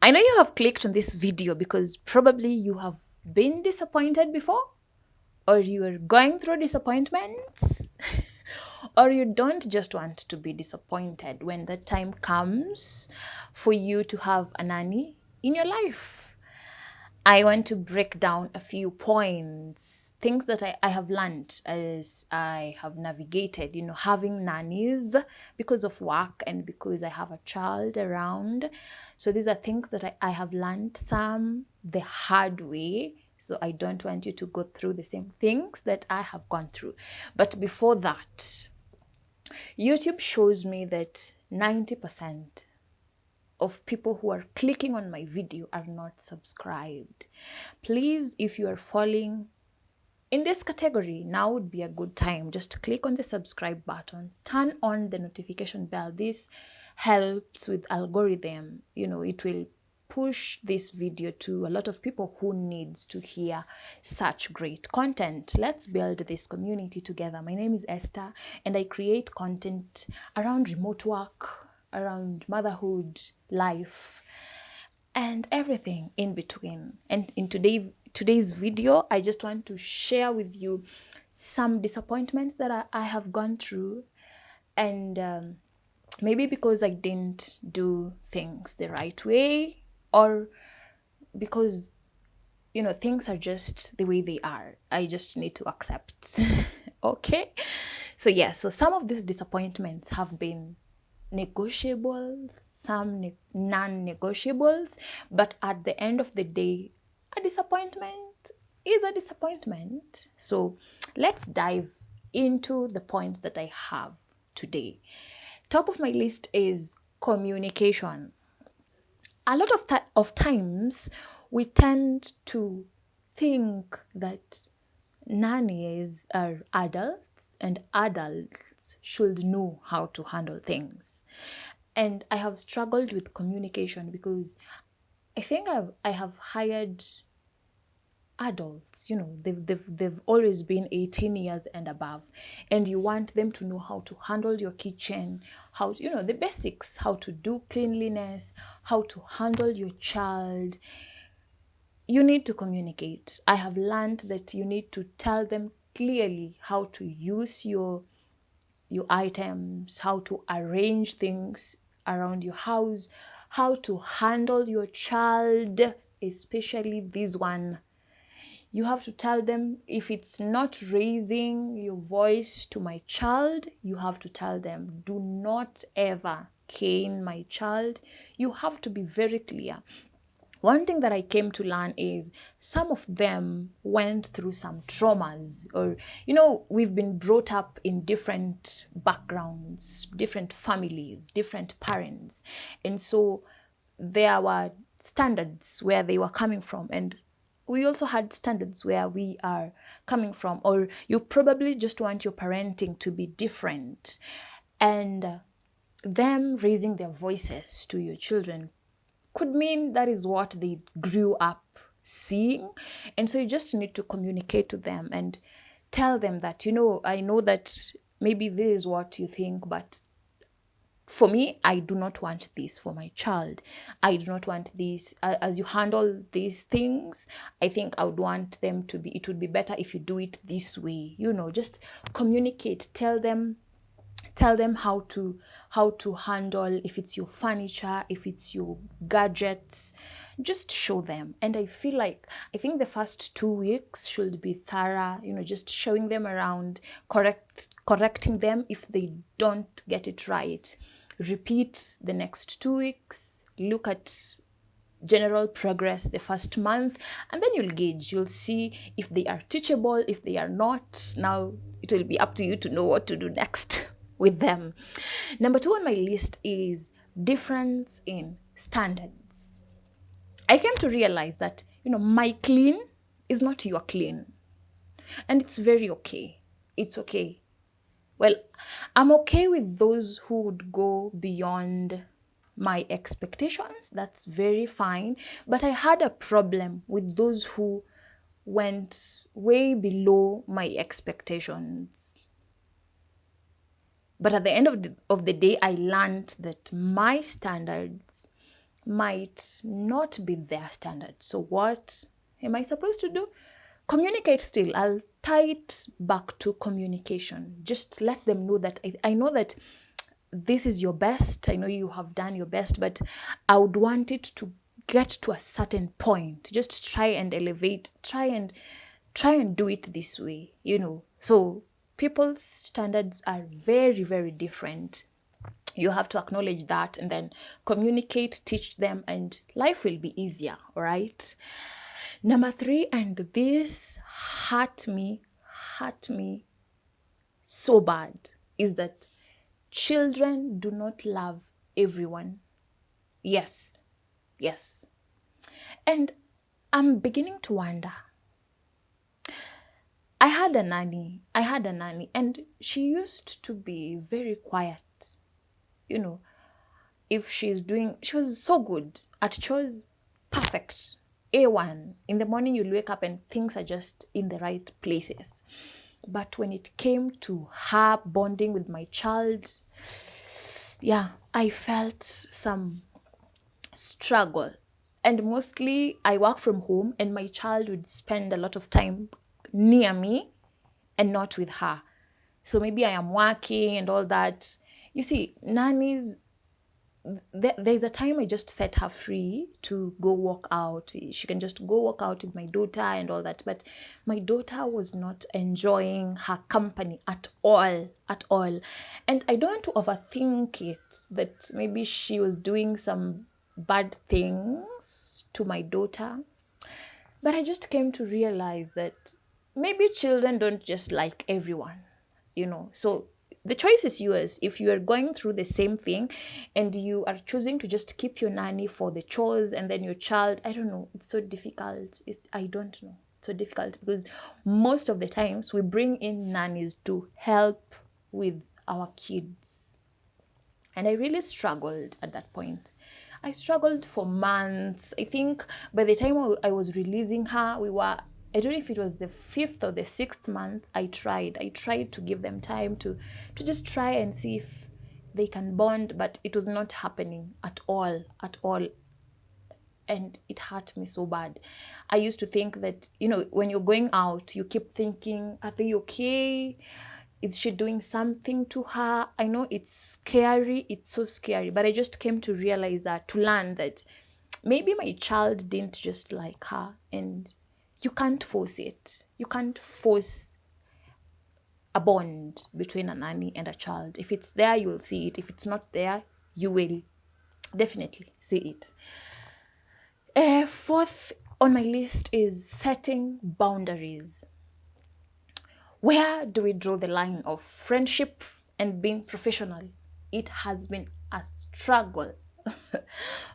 I know you have clicked on this video because probably you have been disappointed before, or you are going through disappointments, or you don't just want to be disappointed when the time comes for you to have a nanny in your life. I want to break down a few points, things that I have learned as I have navigated, having nannies because of work and because I have a child around. So these are things that I have learned, some the hard way. So I don't want you to go through the same things that I have gone through. But before that, YouTube shows me that 90% of people who are clicking on my video are not subscribed. Please, if you are falling in this category, now would be a good time. Just click on the subscribe button, turn on the notification bell. This helps with algorithm. It will push this video to a lot of people who needs to hear such great content. Let's build this community together. My name is Esther and I create content around remote work, around motherhood, life, and everything in between. And in today's video, I just want to share with you some disappointments that I have gone through, and maybe because I didn't do things the right way, or because things are just the way they are. I just need to accept. Okay, so yeah, so some of these disappointments have been negotiables, some non-negotiables, but at the end of the day, a disappointment is a disappointment. So let's dive into the points that I have today. Top of my list is communication. A lot of times we tend to think that nannies are adults and adults should know how to handle things. And I have struggled with communication because I think I have hired adults, they've always been 18 years and above, and you want them to know how to handle your kitchen, how the basics, how to do cleanliness, how to handle your child. You need to communicate. I have learned that you need to tell them clearly how to use your items, how to arrange things around your house, how to handle your child, especially this one. You have to tell them, if it's not raising your voice to my child, you have to tell them, do not ever cane my child. You have to be very clear. One thing that I came to learn is some of them went through some traumas, or, we've been brought up in different backgrounds, different families, different parents. And so there were standards where they were coming from. And we also had standards where we are coming from, or you probably just want your parenting to be different. And them raising their voices to your children could mean that is what they grew up seeing. And so you just need to communicate to them and tell them that, I know that maybe this is what you think, but for me, I do not want this for my child. I do not want this. As you handle these things, I think I would want them to be, it would be better if you do it this way. Just communicate, tell them how to handle, if it's your furniture, if it's your gadgets, just show them. And I think the first 2 weeks should be thorough, just showing them around, correcting them if they don't get it right. Repeat the next 2 weeks, look at general progress the first month, and then you'll see if they are teachable. If they are not, now it will be up to you to know what to do next with them. Number 2 on my list is difference in standards. I came to realize that my clean is not your clean, and it's very okay. It's okay. Well, I'm okay with those who would go beyond my expectations. That's very fine. But I had a problem with those who went way below my expectations. But at the end of the day, I learned that my standards might not be their standard. So what am I supposed to do? Communicate still. I'll tie it back to communication. Just let them know that I know that this is your best. I know you have done your best, but I would want it to get to a certain point. Just try and elevate, try and do it this way, So people's standards are very, very different. You have to acknowledge that and then communicate, teach them, and life will be easier, all right? Number three, and this hurt me so bad, is that children do not love everyone. Yes, yes. And I'm beginning to wonder. I had a nanny, and she used to be very quiet. You know, if she was so good at chores, perfect. A1. In the morning, you'll wake up and things are just in the right places. But when it came to her bonding with my child, yeah, I felt some struggle. And mostly I work from home, and my child would spend a lot of time near me and not with her. So maybe I am working and all that. You see, nannies, there's a time I just set her free to go walk out. She can just go walk out with my daughter and all that. But my daughter was not enjoying her company at all, at all. And I don't want to overthink it, that maybe she was doing some bad things to my daughter. But I just came to realize that maybe children don't just like everyone. So the choice is yours. If you are going through the same thing and you are choosing to just keep your nanny for the chores, and then your child, I don't know, it's so difficult. I don't know. It's so difficult because most of the times we bring in nannies to help with our kids. And I really struggled at that point. I struggled for months. I think by the time I was releasing her, I don't know if it was the fifth or the sixth month. I tried to give them time to just try and see if they can bond, but it was not happening at all, at all. And it hurt me so bad. I used to think that, when you're going out, you keep thinking, are they okay? Is she doing something to her? I know it's scary. It's so scary. But I just came to realize to learn that maybe my child didn't just like her, and you can't force it. You can't force a bond between a nanny and a child. If it's there, you will see it. If it's not there, you will definitely see it. Fourth on my list is setting boundaries. Where do we draw the line of friendship and being professional? It has been a struggle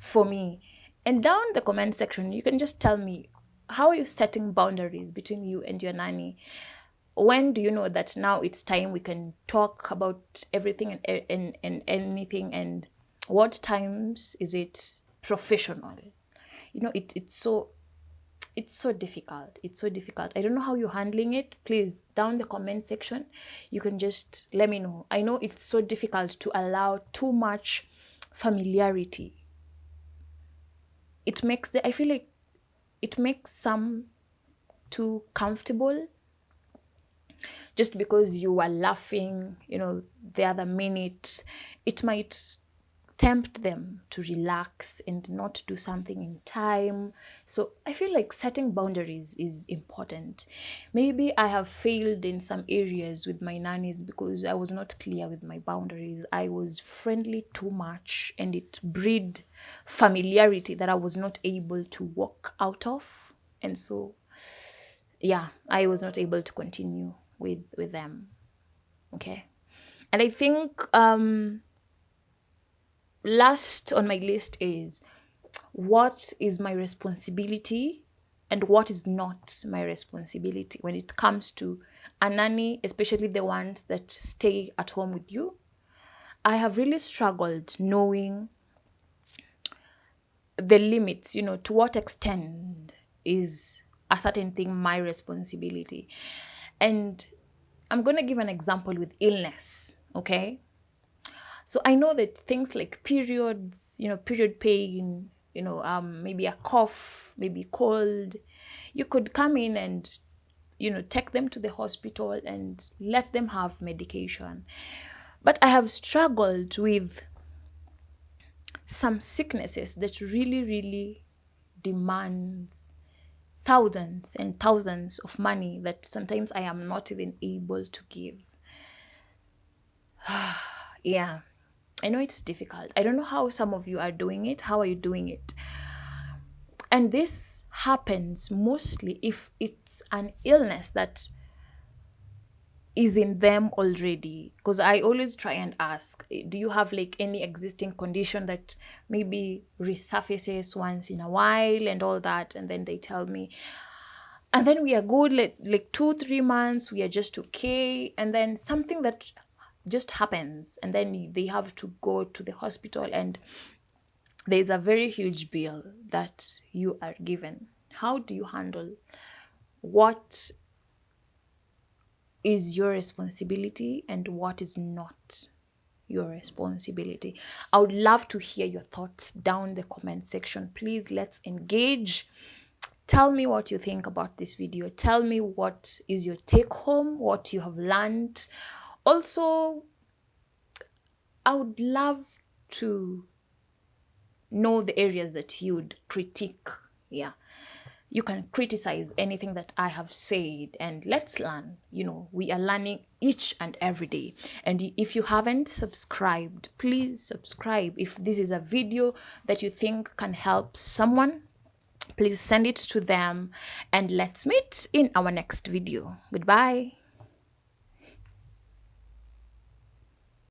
for me. And down the comment section, you can just tell me, how are you setting boundaries between you and your nanny? When do you know that now it's time we can talk about everything and anything? And what times is it professional? It's so difficult. It's so difficult. I don't know how you're handling it. Please, down the comment section, you can just let me know. I know it's so difficult to allow too much familiarity. I feel like it makes some too comfortable, just because you are laughing, the other minute. It might tempt them to relax and not do something in time. So I feel like setting boundaries is important. Maybe I have failed in some areas with my nannies because I was not clear with my boundaries. I was friendly too much, and it bred familiarity that I was not able to walk out of. And so, yeah, I was not able to continue with them. Okay. And I think last on my list is, what is my responsibility and what is not my responsibility when it comes to a nanny, especially the ones that stay at home with you. I have really struggled knowing the limits, to what extent is a certain thing my responsibility. And I'm going to give an example with illness, okay? So I know that things like periods, period pain, maybe a cough, maybe cold, you could come in and take them to the hospital and let them have medication. But I have struggled with some sicknesses that really, really demands thousands and thousands of money that sometimes I am not even able to give. Yeah, I know it's difficult. I don't know how some of you are doing it. How are you doing it? And this happens mostly if it's an illness that is in them already. Because I always try and ask, do you have like any existing condition that maybe resurfaces once in a while and all that? And then they tell me, and then we are good, like 2 3 months, we are just okay, and then something that just happens, and then they have to go to the hospital, and there's a very huge bill that you are given. How do you handle what is your responsibility and what is not your responsibility? I would love to hear your thoughts down the comment section. Please, let's engage. Tell me what you think about this video. Tell me what is your take home, what you have learned. Also, I would love to know the areas that you would critique. Yeah. You can criticize anything that I have said, and let's learn. We are learning each and every day. And if you haven't subscribed, please subscribe. If this is a video that you think can help someone, please send it to them, and let's meet in our next video. Goodbye.